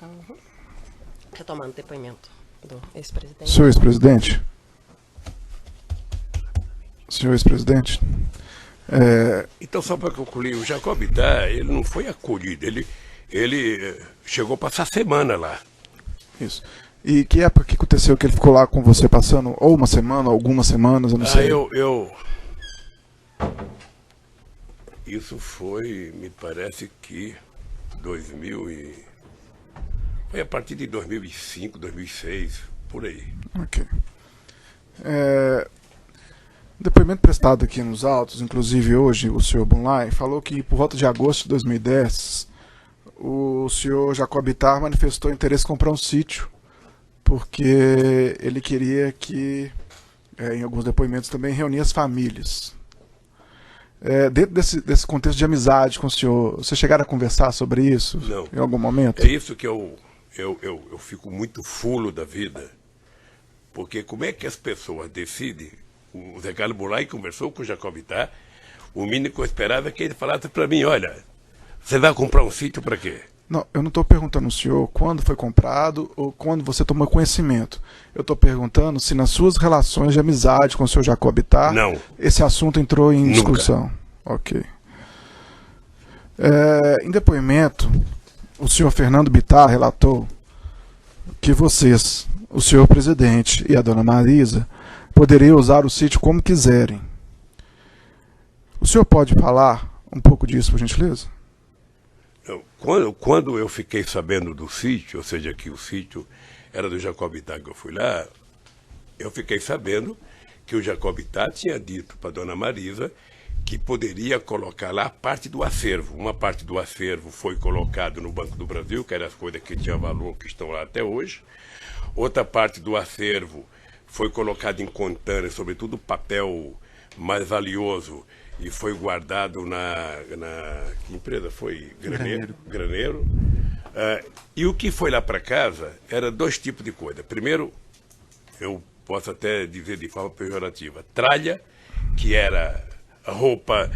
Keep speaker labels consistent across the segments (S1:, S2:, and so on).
S1: Uhum. Retomando o depoimento do ex-presidente.
S2: Senhor ex-presidente? Senhor ex-presidente?
S3: Então, só para concluir, o Jacob Bittar, ele não foi acolhido, ele chegou a passar semana lá.
S2: Isso. E que época que aconteceu que ele ficou lá com você passando, ou uma semana, ou algumas semanas, eu não sei.
S3: Isso foi, me parece que 2000 e... Foi a partir de 2005, 2006, por aí.
S2: Ok. Depoimento prestado aqui nos autos, inclusive hoje, o senhor Bunlai falou que por volta de agosto de 2010, o senhor Jacob Bittar manifestou interesse em comprar um sítio, porque ele queria que, em alguns depoimentos também, reunir as famílias. Dentro desse contexto de amizade com o senhor, vocês chegaram a conversar sobre isso?
S3: Não.
S2: Em algum momento?
S3: É isso que eu fico muito fulo da vida, porque como é que as pessoas decidem? O Zé Carlos Bunlai conversou com o Jacob Bittar, o mínimo que eu esperava é que ele falasse para mim, olha, você vai comprar um sítio para quê?
S2: Não, eu não estou perguntando ao senhor quando foi comprado ou quando você tomou conhecimento. Eu estou perguntando se nas suas relações de amizade com o senhor Jacob Bittar,
S3: não,
S2: esse assunto entrou em discussão. Ok. Em depoimento, o senhor Fernando Bittar relatou que vocês, o senhor presidente e a dona Marisa, poderiam usar o sítio como quiserem. O senhor pode falar um pouco disso, por gentileza?
S3: Quando eu fiquei sabendo do sítio, ou seja, que o sítio era do Jacob Bittar, que eu fui lá, eu fiquei sabendo que o Jacob Bittar tinha dito para a dona Marisa que poderia colocar lá parte do acervo. Uma parte do acervo foi colocado no Banco do Brasil, que eram as coisas que tinham valor, que estão lá até hoje. Outra parte do acervo foi colocado em contâneres, sobretudo papel mais valioso, e foi guardado que empresa foi? Graneiro. E o que foi lá para casa era dois tipos de coisa. Primeiro, eu posso até dizer de forma pejorativa, tralha, que era roupa,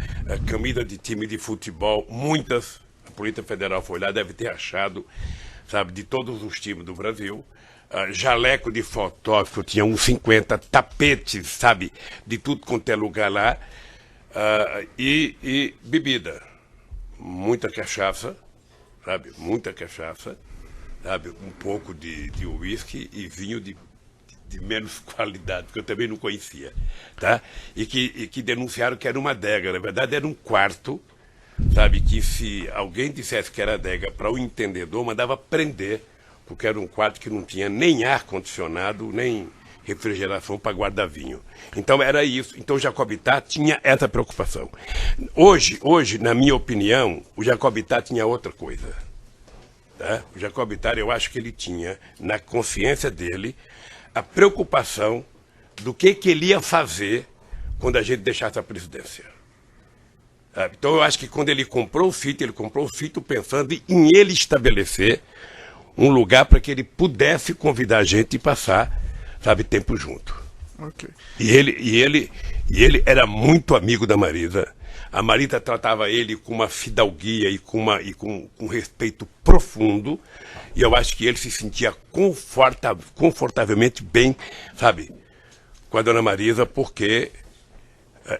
S3: camisa de time de futebol, muitas, a Polícia Federal foi lá, deve ter achado, sabe, de todos os times do Brasil. Jaleco de fotógrafo, tinha uns 50 tapetes, sabe, de tudo quanto é lugar lá, e bebida, muita cachaça, sabe, um pouco de uísque e vinho de menos qualidade, que eu também não conhecia, tá? E que denunciaram que era uma adega, na verdade era um quarto, sabe, que se alguém dissesse que era adega para o entendedor, mandava prender, porque era um quarto que não tinha nem ar-condicionado, nem refrigeração para guardar vinho. Então era isso. Então o Jacob Bittar tinha essa preocupação. Hoje, na minha opinião, o Jacob Bittar tinha outra coisa. Tá? O Jacob Bittar, eu acho que ele tinha, na consciência dele, a preocupação do que ele ia fazer quando a gente deixasse a presidência. Então eu acho que quando ele comprou o sítio pensando em ele estabelecer um lugar para que ele pudesse convidar a gente e passar, sabe, tempo junto.
S2: Okay.
S3: E ele era muito amigo da Marisa. A Marisa tratava ele com uma fidalguia e com um respeito profundo. E eu acho que ele se sentia confortavelmente bem, sabe, com a dona Marisa, porque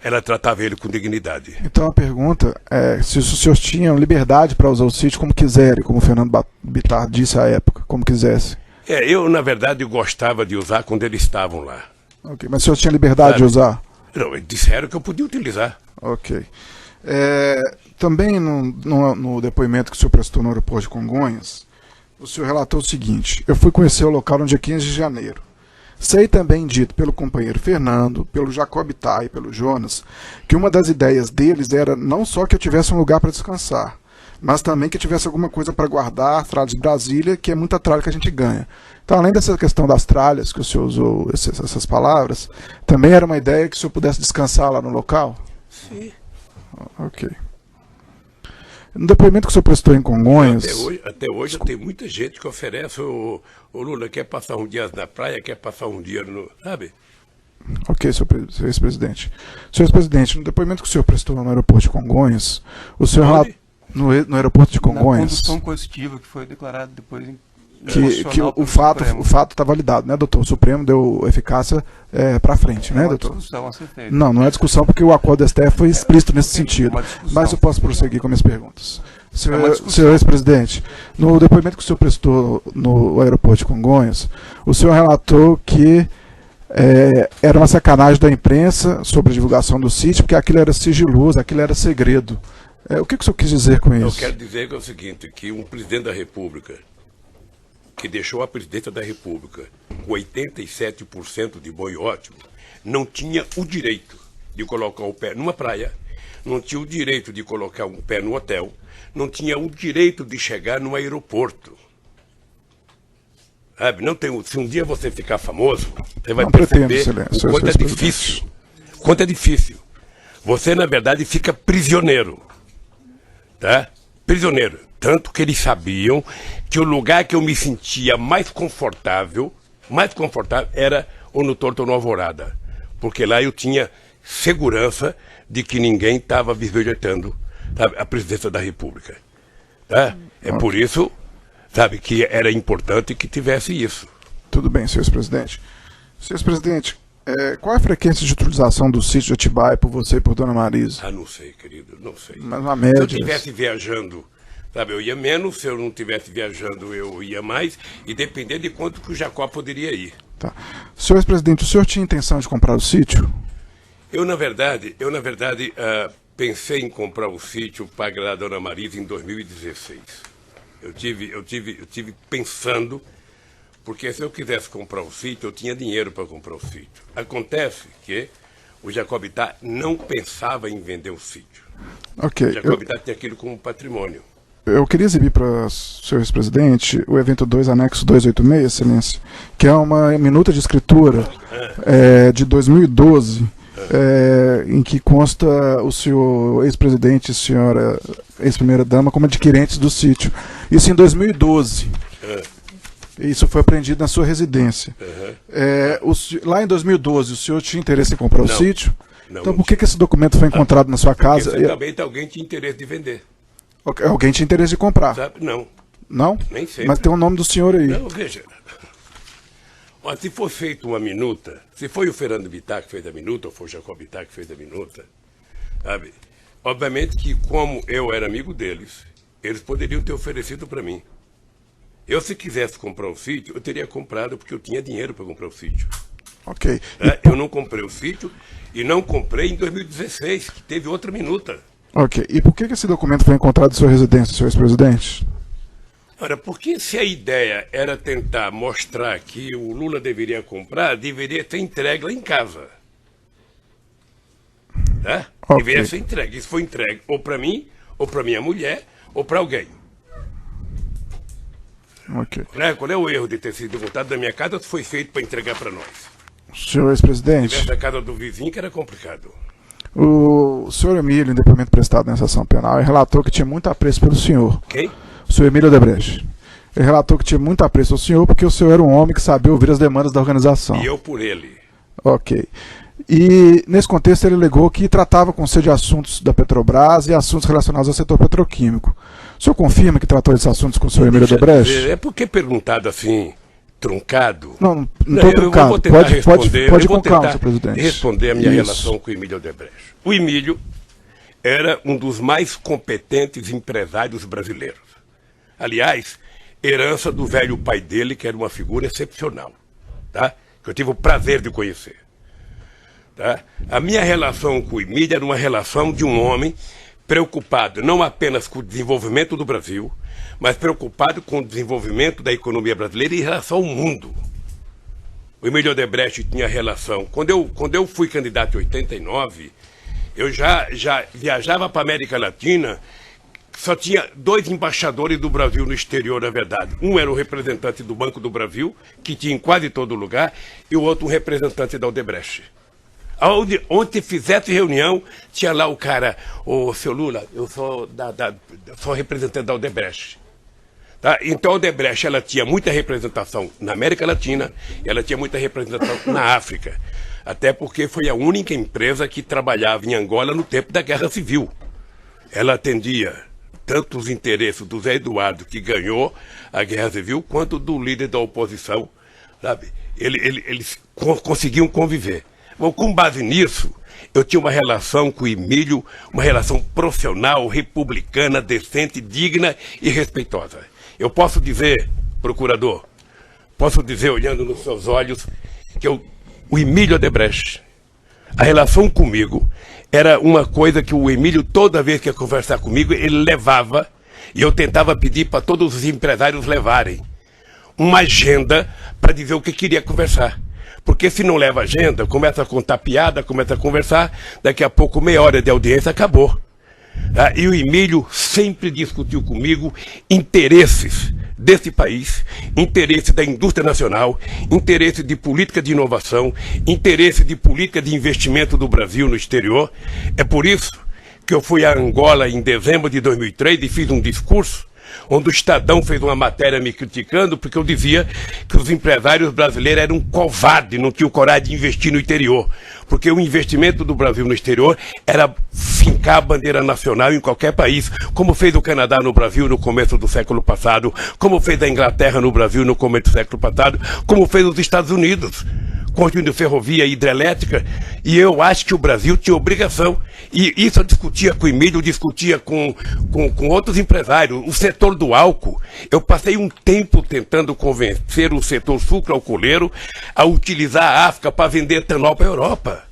S3: ela tratava ele com dignidade.
S2: Então a pergunta é se os senhores tinham liberdade para usar o sítio como quiserem, como o Fernando Bittar disse à época, como quisesse.
S3: Eu, na verdade, gostava de usar quando eles estavam lá.
S2: Ok, mas os senhores tinham liberdade de usar?
S3: Não, eles disseram que eu podia utilizar.
S2: Ok. Também no depoimento que o senhor prestou no aeroporto de Congonhas, o senhor relatou o seguinte: eu fui conhecer o local no dia 15 de janeiro. Sei também dito pelo companheiro Fernando, pelo Jacob Bittar e pelo Jonas, que uma das ideias deles era não só que eu tivesse um lugar para descansar, mas também que eu tivesse alguma coisa para guardar, tralhas de Brasília, que é muita tralha que a gente ganha. Então, além dessa questão das tralhas, que o senhor usou essas palavras, também era uma ideia que o senhor pudesse descansar lá no local?
S3: Sim.
S2: Ok. No depoimento que o senhor prestou em Congonhas...
S3: Até hoje tem muita gente que oferece, o Lula quer passar um dia na praia, quer passar um dia no... Sabe?
S2: Ok, senhor ex-presidente. Senhor ex-presidente, no depoimento que o senhor prestou no aeroporto de Congonhas, o senhor... No aeroporto de Congonhas...
S4: Na condução coercitiva que foi declarada depois
S2: que o fato está validado, né, doutor? O Supremo deu eficácia para frente, né, doutor?
S4: Discussão a ser feita.
S2: Não é discussão, porque o acordo do STF foi explícito nesse sentido. Mas eu posso prosseguir com minhas perguntas. Senhor ex-presidente, no depoimento que o senhor prestou no aeroporto de Congonhas, o senhor relatou que era uma sacanagem da imprensa sobre a divulgação do sítio, porque aquilo era sigiloso, aquilo era segredo. O que o senhor quis dizer com isso?
S3: Eu quero dizer que é o seguinte, que um presidente da República, que deixou a presidência da República com 87% de bom e ótimo, não tinha o direito de colocar o pé numa praia, não tinha o direito de colocar um pé no hotel, não tinha o direito de chegar no aeroporto. Sabe? Se um dia você ficar famoso, você vai perceber o quanto é difícil. Quanto é difícil. Você, na verdade, fica prisioneiro. Tá? Prisioneiro. Tanto que eles sabiam que o lugar que eu me sentia mais confortável era ou no Torto ou no Alvorada. Porque lá eu tinha segurança de que ninguém estava bisbilhotando, sabe, a presidência da República. Tá? É por isso, sabe, que era importante que tivesse isso.
S2: Tudo bem, senhor ex-presidente. Senhor ex-presidente, qual é a frequência de utilização do sítio de Atibaia por você e por Dona Marisa?
S3: Não sei, querido, não sei.
S2: Mas uma média.
S3: Se eu estivesse viajando, sabe, eu ia menos. Se eu não estivesse viajando, eu ia mais. E dependendo de quanto que o Jacó poderia ir.
S2: Tá. Senhor ex-presidente, o senhor tinha intenção de comprar o sítio?
S3: Eu, na verdade, pensei em comprar o sítio para agradar a Dona Marisa em 2016. Eu tive pensando, porque se eu quisesse comprar o sítio, eu tinha dinheiro para comprar o sítio. Acontece que o Jacobitá não pensava em vender o sítio.
S2: Ok.
S3: O Jacobitá tinha aquilo como patrimônio.
S2: Eu queria exibir para o senhor ex-presidente o evento 2, anexo 286, excelência, que é uma minuta de escritura de 2012, em que consta o senhor ex-presidente e a senhora ex-primeira-dama como adquirentes do sítio. Isso em 2012. Isso foi apreendido na sua residência. Lá em 2012, o senhor tinha interesse em comprar o sítio?
S3: Não,
S2: então por que esse documento foi encontrado na sua casa?
S3: Porque também alguém tinha interesse de vender.
S2: Alguém tinha interesse de comprar?
S3: Sabe? Não.
S2: Não?
S3: Nem sei.
S2: Mas tem o nome do senhor aí.
S3: Não, veja. Se for feita uma minuta, se foi o Fernando Bittar que fez a minuta, ou foi o Jacob Bittar que fez a minuta, sabe? Obviamente que, como eu era amigo deles, eles poderiam ter oferecido para mim. Eu, se quisesse comprar um sítio, eu teria comprado porque eu tinha dinheiro para comprar o sítio.
S2: Ok.
S3: Eu não comprei o sítio e não comprei em 2016, que teve outra minuta.
S2: Ok. E por que esse documento foi encontrado em sua residência, senhor ex-presidente?
S3: Ora, porque se a ideia era tentar mostrar que o Lula deveria comprar, deveria ter entregue lá em casa. Tá?
S2: Okay.
S3: Deveria ser entregue. Isso foi entregue ou para mim, ou para minha mulher, ou para alguém.
S2: Ok.
S3: Qual é o erro de ter sido voltado da minha casa se foi feito para entregar para nós?
S2: Senhor ex-presidente.
S3: Se tivesse a casa do vizinho, que era complicado.
S2: O senhor Emílio, em depoimento prestado nessa ação penal, relatou que tinha muito apreço pelo senhor.
S3: Quem?
S2: O senhor Emílio Odebrecht. Ele relatou que tinha muito apreço ao senhor porque o senhor era um homem que sabia ouvir as demandas da organização.
S3: E eu por ele.
S2: Ok. E, nesse contexto, ele alegou que tratava com você de assuntos da Petrobras e assuntos relacionados ao setor petroquímico. O senhor confirma que tratou desses assuntos com o senhor Emílio Odebrecht?
S3: É porque perguntado assim, truncado.
S2: Não estou truncado. Pode com calma, senhor presidente.
S3: Responder a minha relação com o Emílio Odebrecht. O Emílio era um dos mais competentes empresários brasileiros. Aliás, herança do velho pai dele, que era uma figura excepcional, tá? Que eu tive o prazer de conhecer. Tá? A minha relação com o Emílio era uma relação de um homem preocupado não apenas com o desenvolvimento do Brasil, mas preocupado com o desenvolvimento da economia brasileira em relação ao mundo. O Emílio Odebrecht tinha relação. Quando eu fui candidato em 89, eu já viajava para a América Latina. Só tinha 2 embaixadores do Brasil no exterior, na verdade. Um era o representante do Banco do Brasil, que tinha em quase todo lugar, e o outro um representante da Odebrecht. Onde fizesse reunião, tinha lá o cara, seu Lula, eu sou representante da Odebrecht. Tá? Então a Odebrecht ela tinha muita representação na América Latina, e ela tinha muita representação na África. Até porque foi a única empresa que trabalhava em Angola no tempo da Guerra Civil. Ela atendia tanto os interesses do Zé Eduardo, que ganhou a Guerra Civil, quanto do líder da oposição, sabe? Eles conseguiam conviver. Bom, com base nisso, eu tinha uma relação com o Emílio, uma relação profissional, republicana, decente, digna e respeitosa. Eu posso dizer, procurador, posso dizer, olhando nos seus olhos, que o Emílio Odebrecht, a relação comigo, era uma coisa que o Emílio, toda vez que ia conversar comigo, ele levava, e eu tentava pedir para todos os empresários levarem uma agenda para dizer o que queria conversar. Porque se não leva agenda, começa a contar piada, começa a conversar, daqui a pouco meia hora de audiência acabou. E o Emílio sempre discutiu comigo interesses desse país, interesse da indústria nacional, interesse de política de inovação, interesse de política de investimento do Brasil no exterior. É por isso que eu fui a Angola em dezembro de 2003 e fiz um discurso onde o Estadão fez uma matéria me criticando porque eu dizia que os empresários brasileiros eram covardes, não tinham coragem de investir no interior. Porque o investimento do Brasil no exterior era fincar a bandeira nacional em qualquer país, como fez o Canadá no Brasil no começo do século passado, como fez a Inglaterra no Brasil no começo do século passado, como fez os Estados Unidos, construindo ferrovia hidrelétrica, e eu acho que o Brasil tinha obrigação, e isso eu discutia com o Emílio, discutia com outros empresários, o setor do álcool. Eu passei um tempo tentando convencer o setor sucroalcooleiro a utilizar a África para vender etanol para a Europa.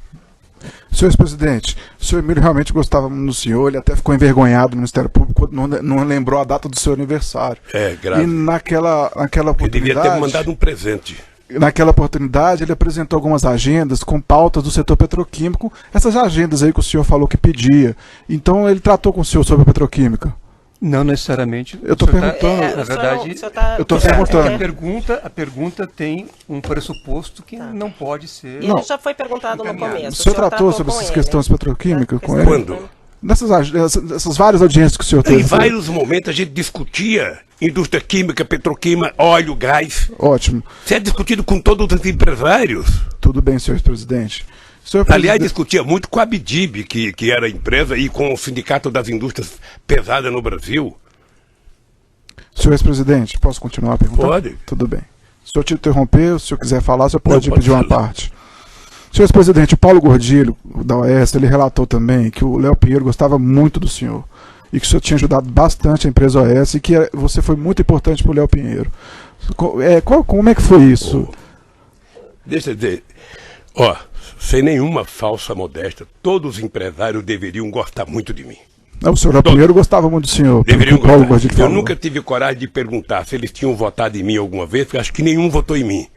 S2: Senhor ex-presidente, o senhor Emílio realmente gostava muito do senhor, ele até ficou envergonhado no Ministério Público, não lembrou a data do seu aniversário.
S3: É, grave.
S2: E naquela oportunidade...
S3: Ele devia ter me mandado um presente.
S2: Naquela oportunidade, ele apresentou algumas agendas com pautas do setor petroquímico, essas agendas aí que o senhor falou que pedia. Então, ele tratou com o senhor sobre a petroquímica?
S4: Não necessariamente.
S2: Eu estou perguntando.
S4: Na verdade,
S2: eu estou perguntando.
S4: A pergunta tem um pressuposto que não pode ser...
S1: Ele já foi perguntado no começo.
S2: O senhor tratou sobre essas questões petroquímicas com ele?
S3: Quando?
S2: Nessas várias audiências que o senhor teve.
S3: Em vários momentos a gente discutia indústria química, petroquímica, óleo, gás.
S2: Ótimo.
S3: Isso é discutido com todos os empresários.
S2: Tudo bem, senhor presidente.
S3: Aliás, discutia muito com a Abdib, que era a empresa, e com o Sindicato das Indústrias Pesadas no Brasil.
S2: Senhor ex-presidente, posso continuar a perguntar?
S3: Pode.
S2: Tudo bem. Se eu te interromper, se o senhor quiser falar, o senhor pode pedir uma
S3: falar.
S2: parte. Senhor ex-presidente, o Paulo Gordilho, da OAS, ele relatou também que o Léo Pinheiro gostava muito do senhor e que o senhor tinha ajudado bastante a empresa OAS e que você foi muito importante para o Léo Pinheiro. Como é que foi isso?
S3: Deixa eu dizer, sem nenhuma falsa modéstia, todos os empresários deveriam gostar muito de mim.
S2: Não, o senhor Léo Pinheiro gostava muito do senhor.
S3: Deveriam
S2: Paulo
S3: gostar.
S2: Gordilho
S3: Eu
S2: falou.
S3: nunca tive coragem de perguntar se eles tinham votado em mim alguma vez, porque acho que nenhum votou em mim.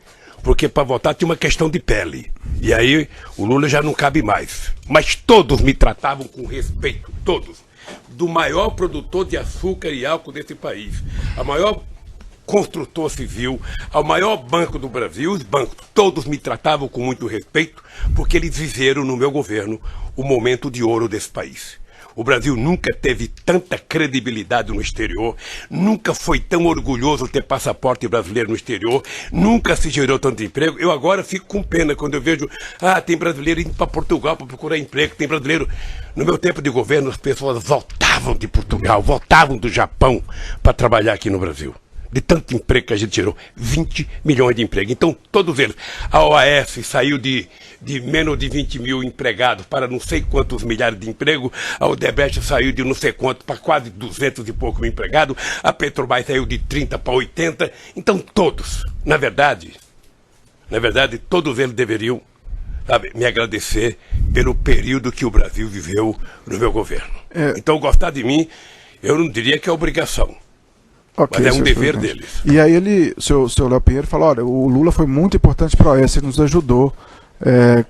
S3: Porque para votar tinha uma questão de pele. E aí o Lula já não cabe mais. Mas todos me tratavam com respeito, todos. Do maior produtor de açúcar e álcool desse país, a maior construtor civil, ao maior banco do Brasil, os bancos, todos me tratavam com muito respeito, porque eles viveram no meu governo o momento de ouro desse país. O Brasil nunca teve tanta credibilidade no exterior, nunca foi tão orgulhoso ter passaporte brasileiro no exterior, nunca se gerou tanto emprego. Eu agora fico com pena quando eu vejo, tem brasileiro indo para Portugal para procurar emprego, tem brasileiro... No meu tempo de governo, as pessoas voltavam de Portugal, voltavam do Japão para trabalhar aqui no Brasil. De tanto emprego que a gente tirou, 20 milhões de empregos. Então, todos eles. A OAS saiu de menos de 20 mil empregados para não sei quantos milhares de empregos. A Odebrecht saiu de não sei quanto para quase 200 e pouco mil empregados. A Petrobras saiu de 30 para 80. Então, todos, na verdade, todos eles deveriam, me agradecer pelo período que o Brasil viveu no meu governo. Então, gostar de mim, eu não diria que é obrigação.
S2: Okay,
S3: mas é um dever deles.
S2: E aí o seu Léo Pinheiro falou, olha, o Lula foi muito importante para a OAS, ele nos ajudou.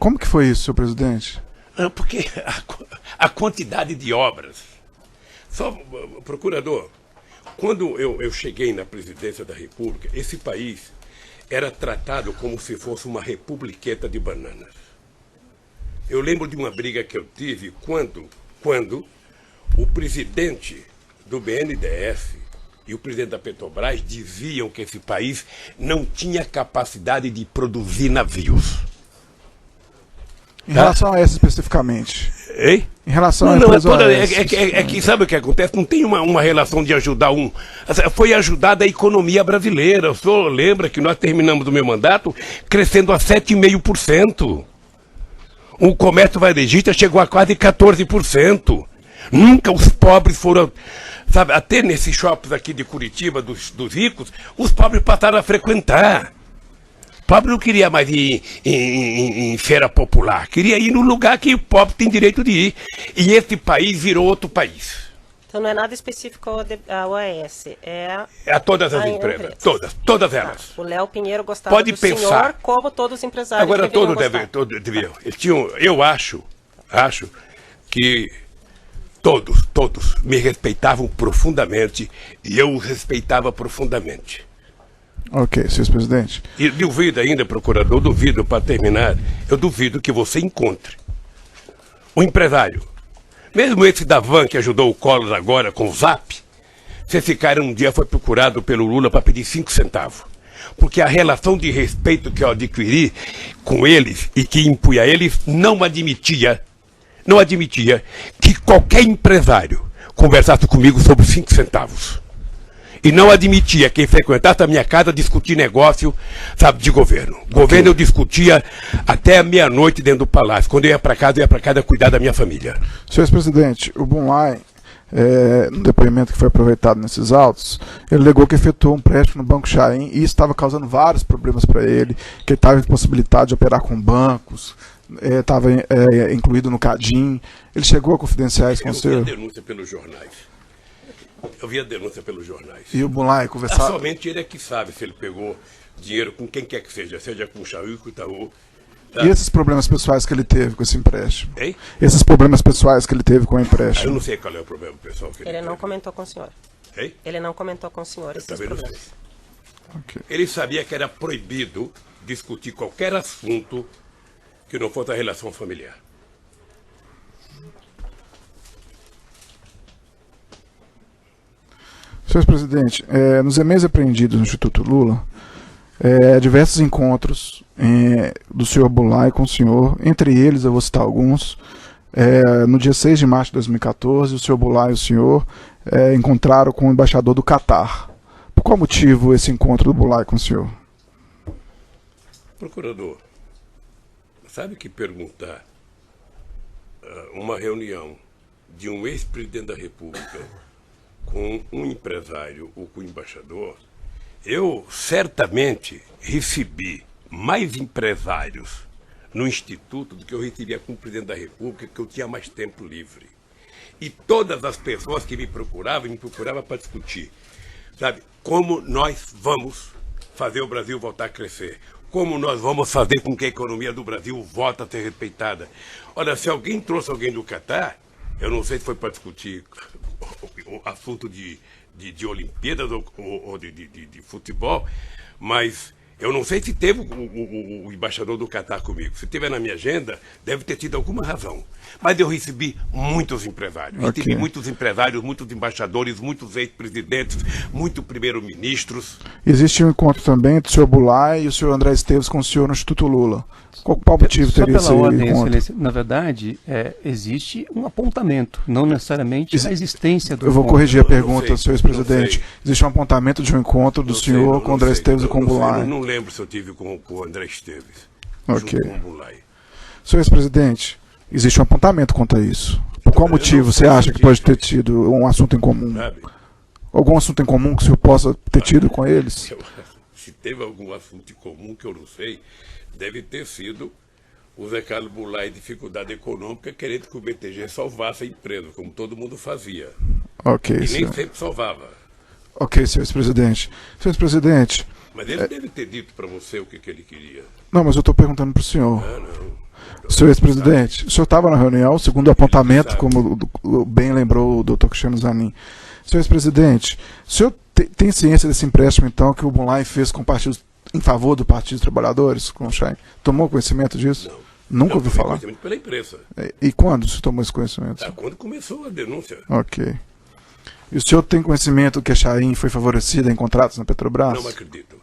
S2: Como que foi isso, senhor presidente?
S3: Não, porque a quantidade de obras. Só, procurador, quando eu cheguei na presidência da República, esse país era tratado como se fosse uma republiqueta de bananas. Eu lembro de uma briga que eu tive quando o presidente do BNDES e o presidente da Petrobras diziam que esse país não tinha capacidade de produzir navios.
S2: Em relação a essa especificamente?
S3: Hein?
S2: Em relação
S3: Não,
S2: à
S3: não,
S2: empresa
S3: é que sabe o que acontece? Não tem uma relação de ajudar um. Foi ajudada a economia brasileira. O senhor lembra que nós terminamos o meu mandato crescendo a 7,5%. O comércio varejista chegou a quase 14%. Nunca os pobres foram. Sabe, até nesses shoppings aqui de Curitiba, dos ricos, os pobres passaram a frequentar. O pobre não queria mais ir em feira popular, queria ir no lugar que o pobre tem direito de ir. E esse país virou outro país.
S1: Então não é nada específico à OAS, é
S3: A todas as
S1: a
S3: empresas,
S1: empresa.
S3: todas elas.
S1: O Léo Pinheiro gostava
S3: Pode
S1: do
S3: pensar.
S1: senhor, como todos os empresários
S3: Agora
S1: deveriam
S3: todos
S1: gostar.
S3: deviam. Eles tinham, eu acho que todos me respeitavam profundamente e eu os respeitava profundamente.
S2: Ok, senhor presidente.
S3: E duvido ainda, procurador, duvido, para terminar, eu duvido que você encontre um empresário, mesmo esse da Van que ajudou o Collor agora com o Zap, se esse cara um dia foi procurado pelo Lula para pedir 5 centavos. Porque a relação de respeito que eu adquiri com eles e que impunha a eles não admitia que qualquer empresário conversasse comigo sobre 5 centavos. E não admitia quem frequentasse a minha casa discutir negócio, sabe, de governo. Governo eu discutia até a meia-noite dentro do palácio. Quando eu ia para casa cuidar da minha família.
S2: Senhor presidente, o Bunlai, no depoimento que foi aproveitado nesses autos, ele alegou que efetuou um empréstimo no Banco Chain e isso estava causando vários problemas para ele, que ele estava impossibilitado de operar com bancos, estava incluído no CADIM. Ele chegou a confidenciar isso com o senhor?
S3: Eu vi a denúncia pelos jornais.
S2: E o Bunlai conversava...
S3: Somente ele é que sabe se ele pegou dinheiro com quem quer que seja com o Chain, com o Itaú. Tá?
S2: E esses problemas pessoais que ele teve com esse empréstimo?
S3: Hein?
S2: Esses problemas pessoais que ele teve com o
S3: Eu
S2: empréstimo?
S3: não sei qual é o problema pessoal que ele
S1: Ele não
S3: teve.
S1: comentou com o senhor.
S3: Hein?
S1: Ele não comentou com o senhor esses
S3: Também não sei.
S1: problemas.
S2: Ok.
S3: Ele sabia que era proibido discutir qualquer assunto que não fosse a relação familiar.
S2: Senhor presidente, nos e-mails apreendidos no Instituto Lula, diversos encontros do senhor Bunlai com o senhor, entre eles eu vou citar alguns. No dia 6 de março de 2014, o senhor Bunlai e o senhor encontraram com o embaixador do Catar. Por qual motivo esse encontro do Bunlai com o senhor?
S3: Procurador, sabe que perguntar uma reunião de um ex-presidente da República com um empresário ou com um embaixador, eu certamente recebi mais empresários no Instituto do que eu recebia com o presidente da República, que eu tinha mais tempo livre. E todas as pessoas que me procuravam para discutir, sabe, como nós vamos fazer o Brasil voltar a crescer, como nós vamos fazer com que a economia do Brasil volte a ser respeitada. Olha, se alguém trouxe alguém do Catar, eu não sei se foi para discutir o assunto de Olimpíadas ou de futebol, mas eu não sei se teve o embaixador do Catar comigo. Se tiver na minha agenda, deve ter tido alguma razão. Mas eu recebi muitos empresários.
S2: Ok.
S3: Recebi muitos empresários, muitos embaixadores, muitos ex-presidentes, muitos primeiros-ministros.
S2: Existe um encontro também do senhor Bunlai e o senhor André Esteves com o senhor no Instituto Lula. Qual motivo
S4: Só
S2: teria esse
S4: pela ordem,
S2: encontro?
S4: excelência, na verdade, existe um apontamento, não necessariamente a existência do
S2: Eu vou
S4: encontro.
S2: corrigir a
S3: Não
S2: pergunta,
S3: sei,
S2: senhor
S3: não
S2: ex-presidente.
S3: sei.
S2: Existe um apontamento de um encontro do
S3: Não sei,
S2: senhor
S3: não-
S2: com
S3: não
S2: André
S3: sei,
S2: Esteves e com o
S3: não sei,
S2: Bunlai.
S3: Não lembro se eu tive com o André Esteves.
S2: Ok.
S3: Junto com o Bunlai.
S2: Senhor ex-presidente, existe um apontamento quanto a isso. Por qual
S3: Eu não
S2: motivo
S3: sei
S2: você acha
S3: se
S2: que pode
S3: tive.
S2: ter tido um assunto em comum?
S3: Sabe?
S2: Algum assunto em comum que o senhor possa ter tido com eles?
S3: Se teve algum assunto em comum que eu não sei, deve ter sido o Zé Carlos Bunlai em dificuldade econômica, querendo que o BTG salvasse a empresa, como todo mundo fazia.
S2: Ok,
S3: E nem
S2: senhor.
S3: sempre salvava.
S2: Ok, senhor ex-presidente. Senhor ex-presidente,
S3: Mas ele deve ter dito para você o que ele queria.
S2: não, mas eu estou perguntando para o senhor.
S3: Ah, não.
S2: Senhor ex-presidente, o senhor estava na reunião, segundo o apontamento,
S3: sabe.
S2: como bem lembrou o doutor Cristiano Zanin. Senhor ex-presidente, o senhor tem ciência desse empréstimo, então, que o Bunlai fez com partidos em favor do Partido dos Trabalhadores, com o Chain? Tomou conhecimento disso? Nunca ouviu falar?
S3: Conhecimento pela imprensa.
S2: E quando você tomou esse conhecimento?
S3: Tá? Quando começou a denúncia.
S2: Ok. E o senhor tem conhecimento que a Chain foi favorecida em contratos na Petrobras?
S3: Não acredito.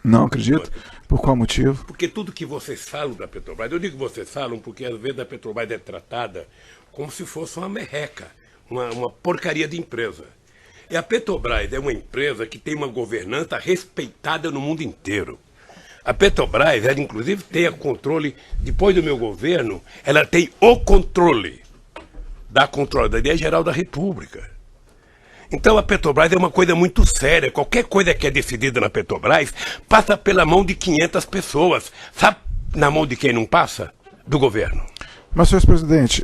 S2: Não acredito? Por qual motivo?
S3: Porque tudo que vocês falam da Petrobras, eu digo que vocês falam porque às vezes a Petrobras é tratada como se fosse uma merreca, uma porcaria de empresa. E a Petrobras é uma empresa que tem uma governança respeitada no mundo inteiro. A Petrobras, ela inclusive tem o controle, depois do meu governo, ela tem o controle da Controladoria Geral da República. Então a Petrobras é uma coisa muito séria. Qualquer coisa que é decidida na Petrobras passa pela mão de 500 pessoas. Sabe na mão de quem não passa? Do governo.
S2: Mas, senhor presidente,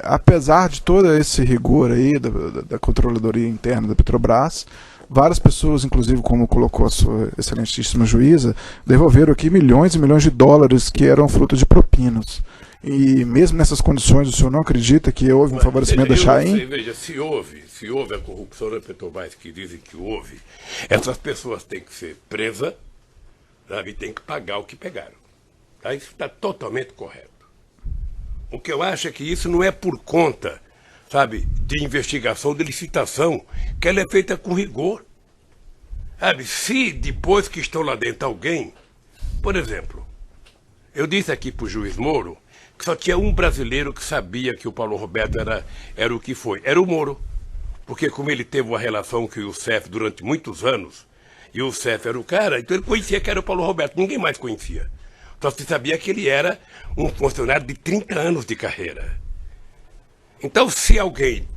S2: apesar de todo esse rigor aí da controladoria interna da Petrobras, várias pessoas, inclusive como colocou a sua excelentíssima juíza, devolveram aqui milhões e milhões de dólares que eram fruto de propinas. E mesmo nessas condições, o senhor não acredita que houve um favorecimento da Chaim?
S3: Veja, se houve a corrupção da Petrobras, que dizem que houve, essas pessoas têm que ser presas, sabe, e têm que pagar o que pegaram. Tá? Isso está totalmente correto. O que eu acho é que isso não é por conta, sabe, de investigação, de licitação, que ela é feita com rigor. Sabe, se depois que estão lá dentro alguém, por exemplo, eu disse aqui para o juiz Moro que só tinha um brasileiro que sabia que o Paulo Roberto era o que foi, era o Moro. Porque como ele teve uma relação com o Youssef durante muitos anos, e o Youssef era o cara, então ele conhecia que era o Paulo Roberto, ninguém mais conhecia. Só se sabia que ele era um funcionário de 30 anos de carreira. Então, se alguém,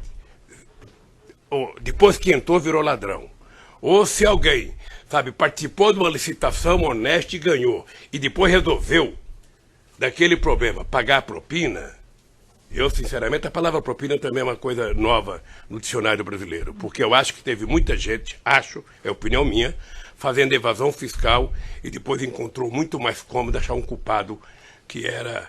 S3: depois que entrou, virou ladrão, ou se alguém, sabe, participou de uma licitação honesta e ganhou, e depois resolveu, daquele problema, pagar a propina, eu, sinceramente, a palavra propina também é uma coisa nova no dicionário brasileiro, porque eu acho que teve muita gente, é opinião minha, fazendo evasão fiscal e depois encontrou muito mais cômodo achar um culpado, que era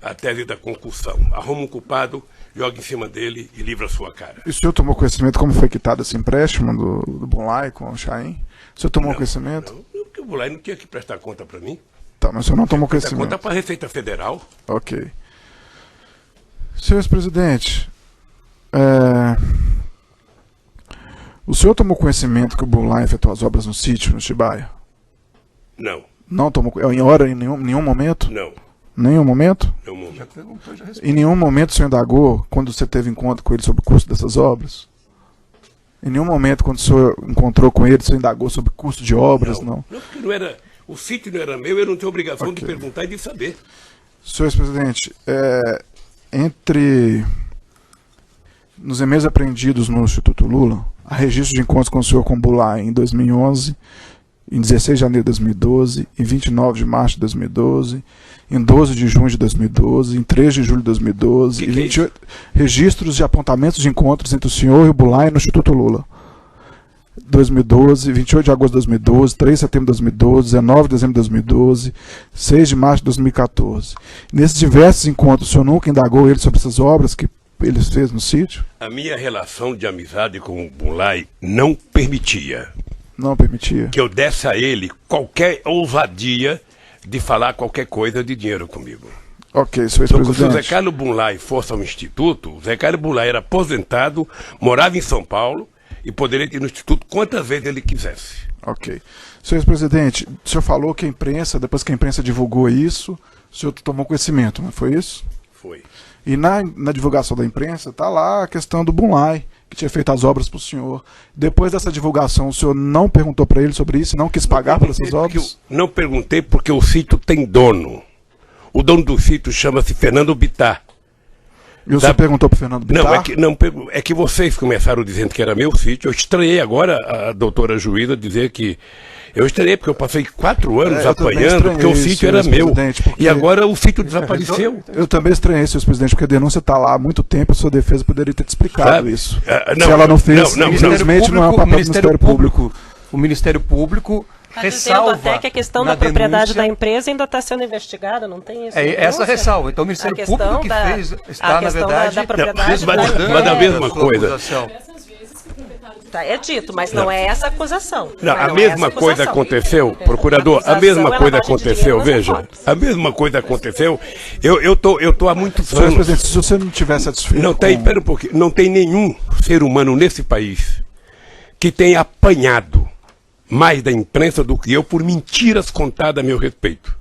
S3: a tese da concussão. Arruma um culpado, joga em cima dele e livra a sua cara.
S2: E o senhor tomou conhecimento como foi quitado esse empréstimo do Bunlai com o Chaim? O senhor tomou conhecimento?
S3: Não, porque o Bunlai não tinha que prestar conta para mim.
S2: Tá, mas o senhor não tomou
S3: Prestar
S2: conhecimento.
S3: conta para a Receita Federal.
S2: Ok. Senhor presidente, o senhor tomou conhecimento que o Bunlai efetuou as obras no sítio, no Atibaia?
S3: Não,
S2: Não tomou em nenhum momento?
S3: não,
S2: Nenhum momento?
S3: não momento.
S4: Já perguntou, já respondeu.
S2: Em nenhum momento o senhor indagou, quando você teve encontro com ele, sobre o custo dessas obras? Em nenhum momento, quando o senhor encontrou com ele, o senhor indagou sobre o custo de obras? Não.
S3: Não, porque não era, o sítio não era meu, eu não tenho obrigação de
S2: Ok.
S3: perguntar e de saber.
S2: Senhor presidente, nos e-mails apreendidos no Instituto Lula, há registro de encontros com o senhor com o Bunlai em 2011, em 16 de janeiro de 2012, em 29 de março de 2012, em 12 de junho de 2012, em 3 de julho de 2012,
S3: Que
S2: e
S3: é
S2: 28 registros de apontamentos de encontros entre o senhor e o Bunlai no Instituto Lula. 2012, 28 de agosto de 2012, 3 de setembro de 2012, 19 de dezembro de 2012, 6 de março de 2014. Nesses diversos encontros, o senhor nunca indagou ele sobre essas obras que ele fez no sítio?
S3: A minha relação de amizade com o Bunlai não permitia
S2: Não permitia?
S3: que eu desse a ele qualquer ousadia de falar qualquer coisa de dinheiro comigo.
S2: Ok, senhor
S3: Então, se o Zé
S2: presidente.
S3: Carlos Bunlai fosse ao Instituto, o Zé Carlos Bunlai era aposentado, morava em São Paulo e poderia ir no Instituto quantas vezes ele quisesse.
S2: Ok. Senhor presidente, o senhor falou que a imprensa, depois que a imprensa divulgou isso, o senhor tomou conhecimento, não foi isso?
S3: Foi.
S2: E na divulgação da imprensa está lá a questão do Bunlai, que tinha feito as obras para o senhor. Depois dessa divulgação, o senhor não perguntou para ele sobre isso, não quis pagar por essas obras?
S3: Não perguntei porque o sítio tem dono. O dono do sítio chama-se Fernando Bittar.
S2: E o senhor perguntou para o Fernando Bittar?
S3: É que vocês começaram dizendo que era meu sítio. Eu estranhei agora a doutora juíza dizer que... Eu estranhei porque eu passei 4 anos
S2: eu também
S3: apanhando porque o
S2: estranhei,
S3: sítio era
S2: senhor
S3: meu.
S2: presidente, porque-
S3: E agora o sítio desapareceu.
S2: Eu também estranhei, senhor presidente, porque a denúncia está lá há muito tempo, a sua defesa poderia ter te explicado
S3: Sabe?
S2: isso.
S3: Não,
S2: Se ela não fez,
S3: não,
S2: infelizmente não é um papel do Ministério Público.
S4: O Ministério Público
S1: Está dizendo
S4: ressalva
S1: até que a questão
S4: na
S1: da propriedade
S4: denúncia-
S1: da empresa ainda está sendo investigada, não tem isso?
S4: É
S1: na
S4: essa
S1: denúncia?
S4: ressalva. Então o Ministério
S1: A questão
S4: Público que
S1: da-
S4: fez
S1: a
S4: está, na
S1: questão
S4: verdade,
S1: da propriedade
S3: Mas
S1: da
S3: da mesma
S4: sua
S3: coisa.
S4: acusação.
S1: Tá, é dito, mas não é essa acusação.
S3: Não, a
S1: é
S3: mesma
S1: essa
S3: coisa
S1: acusação.
S3: aconteceu, procurador, a
S1: Acusação
S3: mesma
S1: é
S3: coisa
S1: lavagem de
S3: aconteceu,
S1: dinheiro nas
S3: veja,
S1: reformas.
S3: a mesma coisa aconteceu, eu tô há muitos
S2: Senhor
S3: anos,
S2: presidente, se você não tiver satisfeito
S3: não tem,
S2: com-
S3: pera um pouquinho, não tem nenhum ser humano nesse país que tenha apanhado mais da imprensa do que eu por mentiras contadas a meu respeito.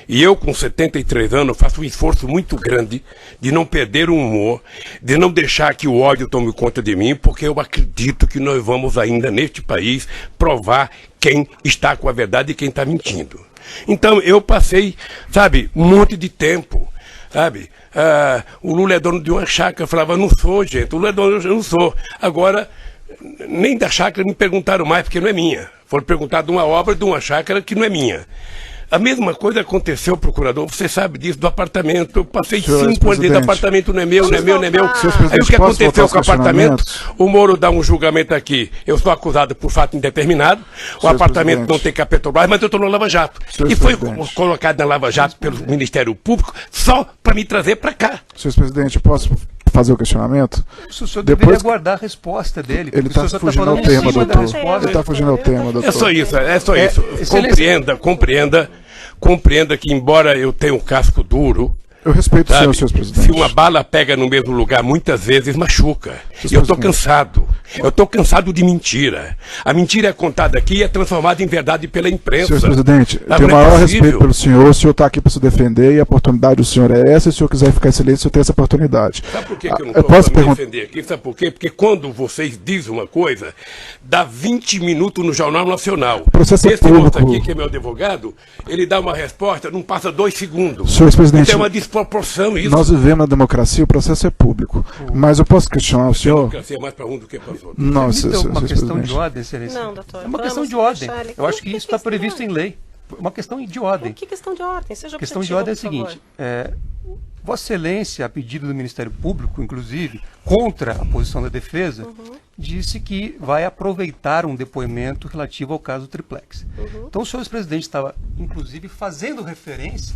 S3: E eu, com 73 anos, faço um esforço muito grande de não perder o humor, de não deixar que o ódio tome conta de mim, porque eu acredito que nós vamos ainda, neste país, provar quem está com a verdade e quem está mentindo. Então, eu passei, sabe, um monte de tempo, sabe? O Lula é dono de uma chácara. Eu falava, não sou, gente, o Lula é dono, eu não sou. Agora, nem da chácara me perguntaram mais, porque não é minha. Foram perguntar de uma obra de uma chácara que não é minha. A mesma coisa aconteceu, procurador, você sabe disso, do apartamento. Eu passei 5 anos dentro do apartamento, não é meu, não é meu, não é meu. Aí o que aconteceu com o apartamento? O Moro dá um julgamento aqui. Eu sou acusado por fato indeterminado. O apartamento não tem que a Petrobras, mas eu estou no Lava Jato. E foi colocado na Lava Jato pelo Ministério Público só para me trazer para cá.
S2: Senhor presidente, posso fazer o questionamento?
S4: O senhor deveria aguardar a resposta dele.
S2: Ele está fugindo ao tema, doutor. Ele está fugindo ao tema, doutor.
S3: É só isso, é só isso. Compreenda que, embora eu tenha um casco duro,
S2: eu respeito o senhor presidente.
S3: Se uma bala pega no mesmo lugar, muitas vezes machuca. E eu estou cansado. Eu estou cansado de mentira. A mentira é contada aqui e é transformada em verdade pela imprensa.
S2: Senhor presidente, tenho o maior respeito pelo senhor. O senhor está aqui para se defender e a oportunidade do senhor é essa. Se o senhor quiser ficar em silêncio, o senhor tem essa oportunidade.
S3: Sabe por que eu não posso me defender aqui? Sabe por quê? Porque quando vocês dizem uma coisa, dá 20 minutos no Jornal Nacional. Esse moço aqui, que é meu advogado, ele dá uma resposta, não passa 2 segundos.
S2: Senhor presidente,
S3: então é uma desproporção isso.
S2: Nós vivemos na democracia, o processo é público. Mas eu posso questionar o senhor?
S3: A democracia é mais para um do que para os outros.
S2: Não,
S4: uma questão de ordem, excelência.
S1: Não, doutor.
S4: É uma questão de ordem. Eu acho que isso está previsto em lei. Uma questão de ordem.
S1: Que questão de ordem? Seja
S4: a questão de ordem é a seguinte. Vossa Excelência, a pedido do Ministério Público, inclusive, contra a posição da defesa, disse que vai aproveitar um depoimento relativo ao caso Triplex. Então o senhor presidente estava, inclusive, fazendo referência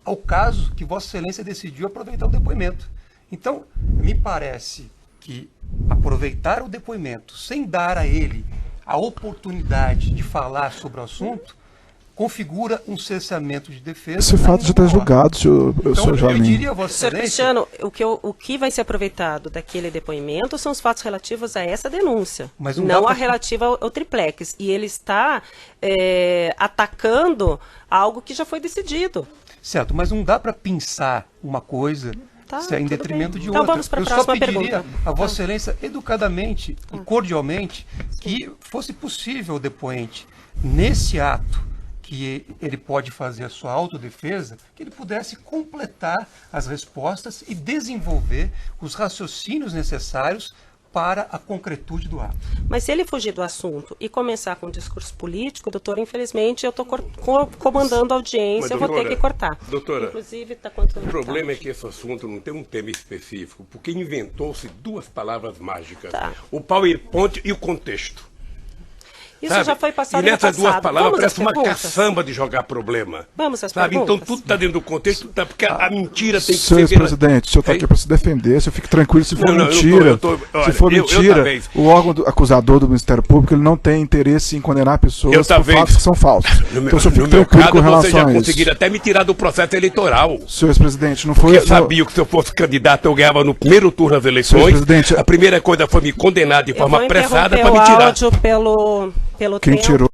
S4: ao caso que Vossa Excelência decidiu aproveitar o depoimento. Então, me parece que aproveitar o depoimento sem dar a ele a oportunidade de falar sobre o assunto configura um cessamento de defesa.
S2: Esse fato já está julgado, senhor
S4: eu diria a Vossa
S1: Excelência... Senhor Cristiano, o que vai ser aproveitado daquele depoimento são os fatos relativos a essa denúncia, mas não a relativa ao triplex. E ele está atacando algo que já foi decidido.
S4: Certo, mas não dá para pensar uma coisa em detrimento de outra.
S1: Então vamos para a próxima pergunta.
S4: Eu só pediria a Vossa Excelência, educadamente e cordialmente, que fosse possível o depoente, nesse ato que ele pode fazer a sua autodefesa, que ele pudesse completar as respostas e desenvolver os raciocínios necessários para a concretude do ato.
S1: Mas se ele fugir do assunto e começar com um discurso político, doutor, infelizmente eu estou comandando a audiência, eu vou ter que cortar.
S3: Doutora,
S1: inclusive,
S3: o problema é que esse assunto não tem um tema específico, porque inventou-se 2 palavras mágicas, o PowerPoint e o contexto.
S1: Isso já foi passado
S3: e nessas
S1: no passado.
S3: 2 palavras parece uma caçamba de jogar problema.
S1: Vamos às
S3: perguntas. Então tudo está dentro do contexto, porque a mentira tem que ser...
S2: Senhor presidente, o senhor está aqui para se defender, o senhor fique tranquilo, se for mentira, se for mentira, o órgão acusador do Ministério Público ele não tem interesse em condenar pessoas por fatos que são falsos. Então o senhor fique tranquilo com relação a isso.
S3: Vocês já conseguiram até me tirar do processo eleitoral.
S2: Senhor presidente, não foi...
S3: Porque sabia que se eu fosse candidato eu ganhava no primeiro turno das eleições. A primeira coisa foi me condenar de forma apressada para me tirar.
S1: Pelo
S2: Quem tirou